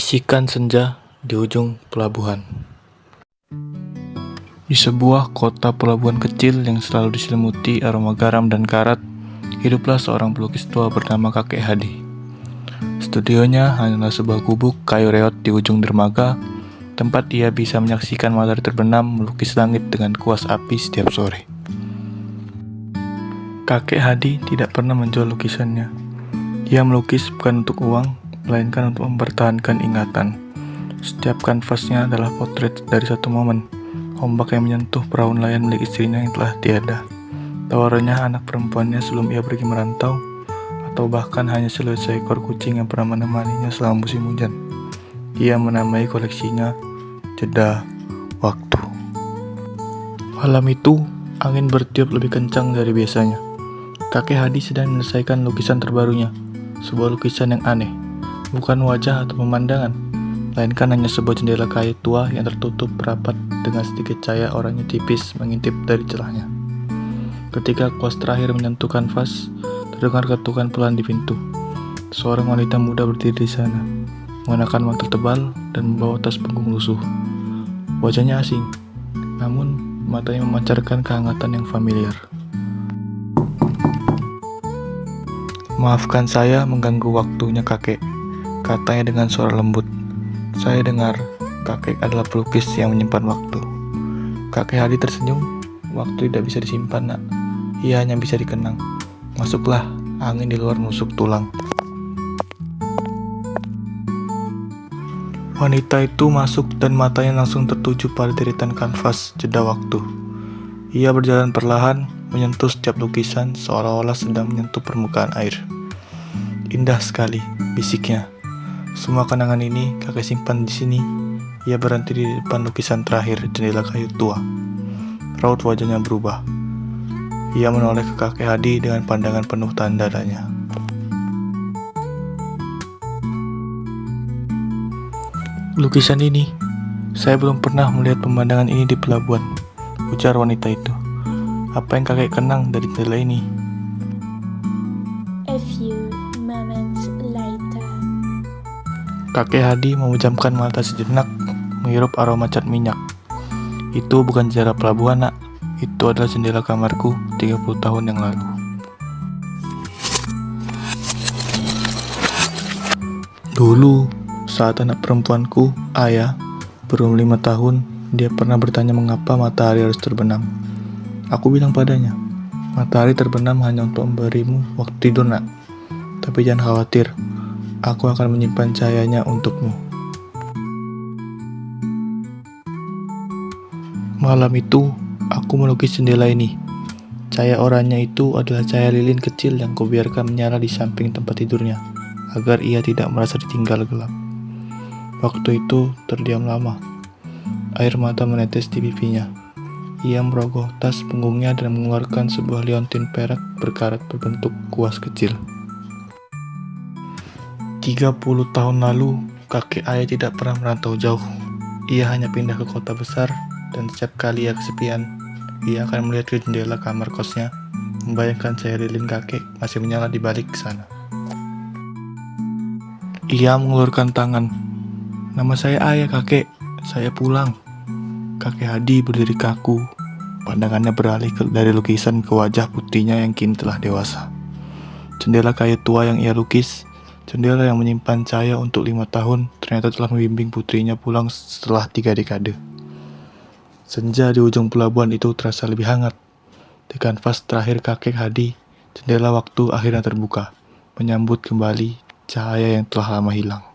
Bisikan senja di ujung pelabuhan. Di sebuah kota pelabuhan kecil yang selalu diselimuti aroma garam dan karat, hiduplah seorang pelukis tua bernama Kakek Hadi. Studionya hanyalah sebuah gubuk kayu reot di ujung dermaga, tempat ia bisa menyaksikan matahari terbenam melukis langit dengan kuas api setiap sore. Kakek Hadi tidak pernah menjual lukisannya. Ia melukis bukan untuk uang, melainkan untuk mempertahankan ingatan. Setiap kanvasnya adalah potret dari satu momen, ombak yang menyentuh perahu nelayan milik istrinya yang telah tiada, tawarannya anak perempuannya sebelum ia pergi merantau, atau bahkan hanya seekor kucing yang pernah menemaninya selama musim hujan. Ia menamai koleksinya Jeda Waktu. Malam itu, angin bertiup lebih kencang dari biasanya. Kakek Hadi sedang menyelesaikan lukisan terbarunya, sebuah lukisan yang aneh, bukan wajah atau pemandangan, melainkan hanya sebuah jendela kayu tua yang tertutup rapat dengan sedikit cahaya oranye tipis mengintip dari celahnya. Ketika kuas terakhir menyentuh kanvas, terdengar ketukan pelan di pintu. Seorang wanita muda berdiri di sana, mengenakan mantel tebal dan membawa tas punggung lusuh. Wajahnya asing, namun matanya memancarkan kehangatan yang familiar. "Maafkan saya mengganggu waktunya, kakek," katanya dengan suara lembut. "Saya dengar kakek adalah pelukis yang menyimpan waktu." Kakek Hadi tersenyum. "Waktu tidak bisa disimpan, nak. Ia hanya bisa dikenang. Masuklah, angin di luar menusuk tulang." Wanita itu masuk dan matanya langsung tertuju pada deretan kanvas Jeda Waktu. Ia berjalan perlahan, menyentuh setiap lukisan seolah-olah sedang menyentuh permukaan air. "Indah sekali," bisiknya. "Semua kenangan ini kakek simpan di sini." Ia berhenti di depan lukisan terakhir, jendela kayu tua. Raut wajahnya berubah. Ia menoleh ke kakek Hadi dengan pandangan penuh tanda tanya. "Lukisan ini, saya belum pernah melihat pemandangan ini di pelabuhan," ujar wanita itu. "Apa yang kakek kenang dari jendela ini?" A few moments later. Kakek Hadi memejamkan mata sejenak, menghirup aroma cat minyak. "Itu bukan jendela pelabuhan, nak. Itu adalah jendela kamarku 30 tahun yang lalu." Dulu, saat anak perempuanku, Ayah, berumur 5 tahun, dia pernah bertanya mengapa matahari harus terbenam. Aku bilang padanya, "Matahari terbenam hanya untuk memberimu waktu tidur, nak. Tapi jangan khawatir, aku akan menyimpan cahayanya untukmu." Malam itu, aku melukis jendela ini. Cahaya oranye itu adalah cahaya lilin kecil yang kubiarkan menyala di samping tempat tidurnya, agar ia tidak merasa ditinggal gelap. Waktu itu terdiam lama. Air mata menetes di pipinya. Ia merogoh tas punggungnya dan mengeluarkan sebuah liontin perak berkarat berbentuk kuas kecil. 30 tahun lalu, kakek Ayah tidak pernah merantau jauh. Ia hanya pindah ke kota besar, dan setiap kali ia kesepian, ia akan melihat ke jendela kamar kosnya, membayangkan cahaya lilin kakek masih menyala di balik sana. Ia mengulurkan tangan. "Nama saya Ayah, kakek. Saya pulang." Kakek Hadi berdiri kaku. Pandangannya beralih dari lukisan ke wajah putrinya yang kini telah dewasa. Jendela kayu tua yang ia lukis, jendela yang menyimpan cahaya untuk 5 tahun, ternyata telah membimbing putrinya pulang setelah 3 dekade. Senja di ujung pelabuhan itu terasa lebih hangat. Di kanvas terakhir kakek Hadi, jendela waktu akhirnya terbuka, menyambut kembali cahaya yang telah lama hilang.